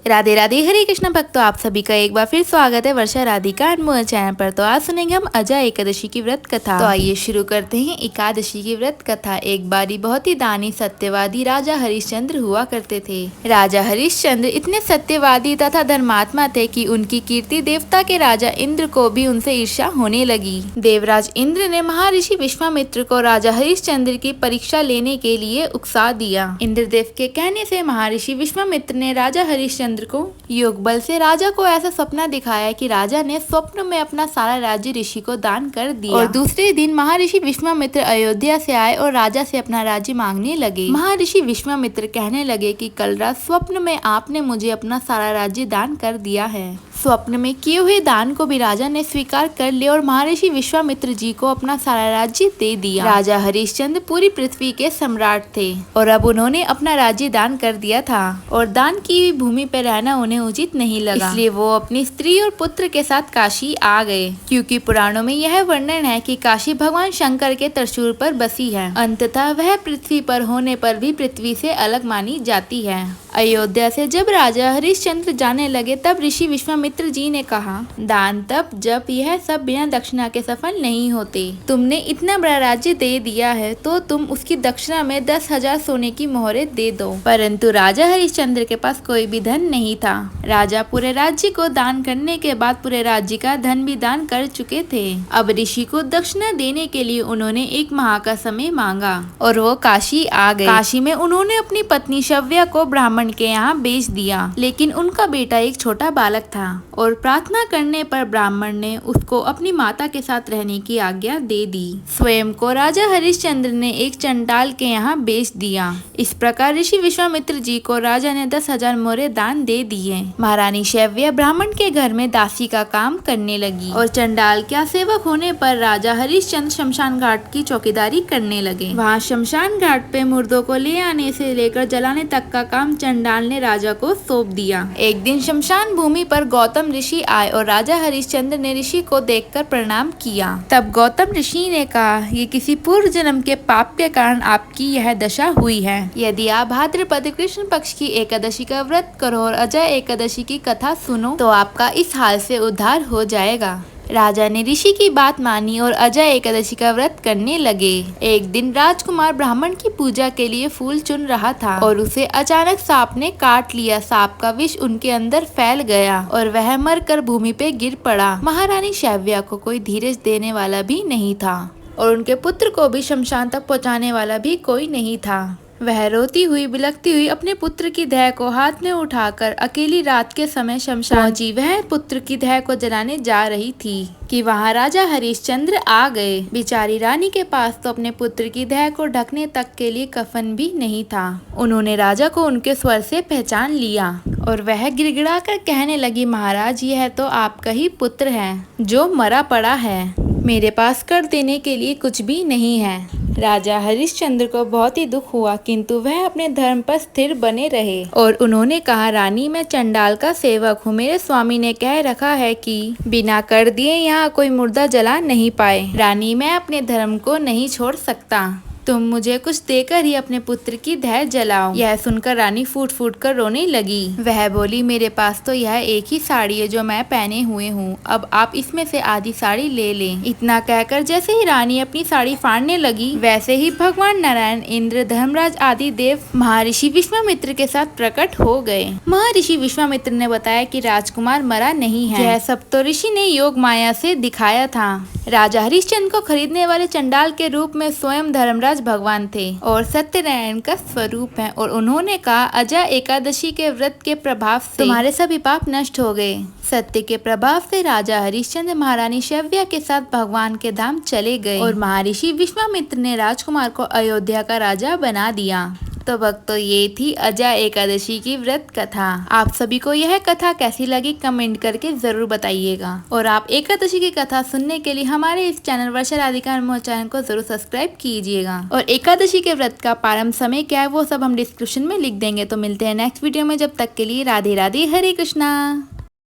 राधे राधे, हरे कृष्ण भक्तों, आप सभी का एक बार फिर स्वागत है वर्षा राधिका अनमोल चैनल पर। तो आज सुनेंगे हम अजय एकादशी की व्रत कथा। तो आइए शुरू करते हैं एकादशी की व्रत कथा। एक बारी बहुत ही दानी सत्यवादी राजा हरिश्चंद्र हुआ करते थे। राजा हरिश्चंद्र इतने सत्यवादी तथा धर्मात्मा थे कि उनकी कीर्ति देवता के राजा इंद्र को भी उनसे ईर्ष्या होने लगी। देवराज इंद्र ने महर्षि विश्वामित्र को राजा हरिश्चंद्र की परीक्षा लेने के लिए उकसा दिया। इंद्रदेव के कहने से महर्षि विश्वामित्र ने राजा हरिश्चंद्र को योग बल से राजा को ऐसा सपना दिखाया कि राजा ने स्वप्न में अपना सारा राज्य ऋषि को दान कर दिया। और दूसरे दिन महर्षि विश्वामित्र अयोध्या से आए और राजा से अपना राज्य मांगने लगे। महर्षि विश्वामित्र कहने लगे कि कल रात स्वप्न में आपने मुझे अपना सारा राज्य दान कर दिया है। स्वप्न में किए हुए दान को भी राजा ने स्वीकार कर लिया और महर्षि विश्वामित्र जी को अपना सारा राज्य दे दिया। राजा हरिश्चंद्र पूरी पृथ्वी के सम्राट थे और अब उन्होंने अपना राज्य दान कर दिया था और दान की हुई भूमि पर रहना उन्हें उचित नहीं लगा, इसलिए वो अपनी स्त्री और पुत्र के साथ काशी आ गए। क्योंकि पुराणों में यह वर्णन है कि काशी भगवान शंकर के त्रिशूल पर बसी है। अंततः वह पृथ्वी पर होने पर भी पृथ्वी से अलग मानी जाती है। अयोध्या से जब राजा हरिश्चंद्र जाने लगे तब ऋषि विश्वामित्र जी ने कहा, दान तब जब यह सब बिना दक्षिणा के सफल नहीं होते। तुमने इतना बड़ा राज्य दे दिया है तो तुम उसकी दक्षिणा में 10,000 सोने की मोहरें दे दो। परंतु राजा हरिश्चंद्र के पास कोई भी धन नहीं था। राजा पूरे राज्य को दान करने के बाद पूरे राज्य का धन भी दान कर चुके थे। अब ऋषि को दक्षिणा देने के लिए उन्होंने 1 माह का समय मांगा और वो काशी आ गए। काशी में उन्होंने अपनी पत्नी शव्या को ब्राह्मण के यहाँ बेच दिया, लेकिन उनका बेटा एक छोटा बालक था और प्रार्थना करने पर ब्राह्मण ने उसको अपनी माता के साथ रहने की आज्ञा दे दी। स्वयं को राजा हरिश्चंद्र ने एक चंडाल के यहाँ बेच दिया। इस प्रकार ऋषि विश्वामित्र जी को राजा ने 10,000 मोहरें दान दे दिए। महारानी शव्या ब्राह्मण के घर में दासी का काम करने लगी और चंडाल का सेवक होने पर राजा हरिश्चंद्र शमशान घाट की चौकीदारी करने लगे। वहाँ शमशान घाट पे मुर्दों को ले आने से लेकर जलाने तक का काम चंडाल ने राजा को सौंप दिया। एक दिन शमशान भूमि पर गौतम ऋषि आए और राजा हरिश्चंद्र ने ऋषि को देखकर प्रणाम किया। तब गौतम ऋषि ने कहा, ये किसी पूर्व जन्म के पाप के कारण आपकी यह दशा हुई है। यदि आप भाद्रपद कृष्ण पक्ष की एकादशी का व्रत करो और अजय एकादशी की कथा सुनो तो आपका इस हाल से उद्धार हो जाएगा। राजा ने ऋषि की बात मानी और अजय एकादशी का व्रत करने लगे। एक दिन राजकुमार ब्राह्मण की पूजा के लिए फूल चुन रहा था और उसे अचानक सांप ने काट लिया। सांप का विष उनके अंदर फैल गया और वह मरकर भूमि पे गिर पड़ा। महारानी शव्या को कोई धीरज देने वाला भी नहीं था और उनके पुत्र को भी शमशान तक पहुँचाने वाला भी कोई नहीं था। वह रोती हुई बिलखती हुई अपने पुत्र की देह को हाथ में उठाकर अकेली रात के समय शमशान पहुंची। वह पुत्र की देह को जलाने जा रही थी कि वहां राजा हरिश्चंद्र आ गए। बेचारी रानी के पास तो अपने पुत्र की देह को ढकने तक के लिए कफन भी नहीं था। उन्होंने राजा को उनके स्वर से पहचान लिया और वह गिड़गिड़ा कर कहने लगी, महाराज यह तो आपका ही पुत्र है जो मरा पड़ा है। मेरे पास कर देने के लिए कुछ भी नहीं है। राजा हरिश्चंद्र को बहुत ही दुख हुआ, किंतु वह अपने धर्म पर स्थिर बने रहे और उन्होंने कहा, रानी मैं चंडाल का सेवक हूँ। मेरे स्वामी ने कह रखा है कि बिना कर दिए यहाँ कोई मुर्दा जला नहीं पाए। रानी मैं अपने धर्म को नहीं छोड़ सकता। तुम मुझे कुछ देकर ही अपने पुत्र की देह जलाओ। यह सुनकर रानी फूट फूट कर रोने लगी। वह बोली, मेरे पास तो यह एक ही साड़ी है जो मैं पहने हुए हूँ, अब आप इसमें से आधी साड़ी ले लें। इतना कहकर जैसे ही रानी अपनी साड़ी फाड़ने लगी वैसे ही भगवान नारायण, इंद्र, धर्मराज आदि देव महर्षि विश्वामित्र के साथ प्रकट हो गए। महर्षि विश्वामित्र ने बताया कि राजकुमार मरा नहीं है। यह सब तो ऋषि ने योग माया से दिखाया था। राजा हरिश्चंद्र को खरीदने वाले चंडाल के रूप में स्वयं धर्मराज भगवान थे और सत्यनारायण का स्वरूप है और उन्होंने कहा, अजय एकादशी के व्रत के प्रभाव से तुम्हारे सभी पाप नष्ट हो गए। सत्य के प्रभाव से राजा हरिश्चंद्र महारानी शव्या के साथ भगवान के धाम चले गए और महर्षि विश्वामित्र ने राजकुमार को अयोध्या का राजा बना दिया। तो भक्तों ये थी अजय एकादशी की व्रत कथा। आप सभी को यह कथा कैसी लगी कमेंट करके जरूर बताइएगा और आप एकादशी की कथा सुनने के लिए हमारे इस चैनल वर्षा राधिका अनमोल चैनल को जरूर सब्सक्राइब कीजिएगा। और एकादशी के व्रत का प्रारंभ समय क्या है वो सब हम डिस्क्रिप्शन में लिख देंगे। तो मिलते हैं नेक्स्ट वीडियो में, जब तक के लिए राधे राधे, हरे कृष्णा।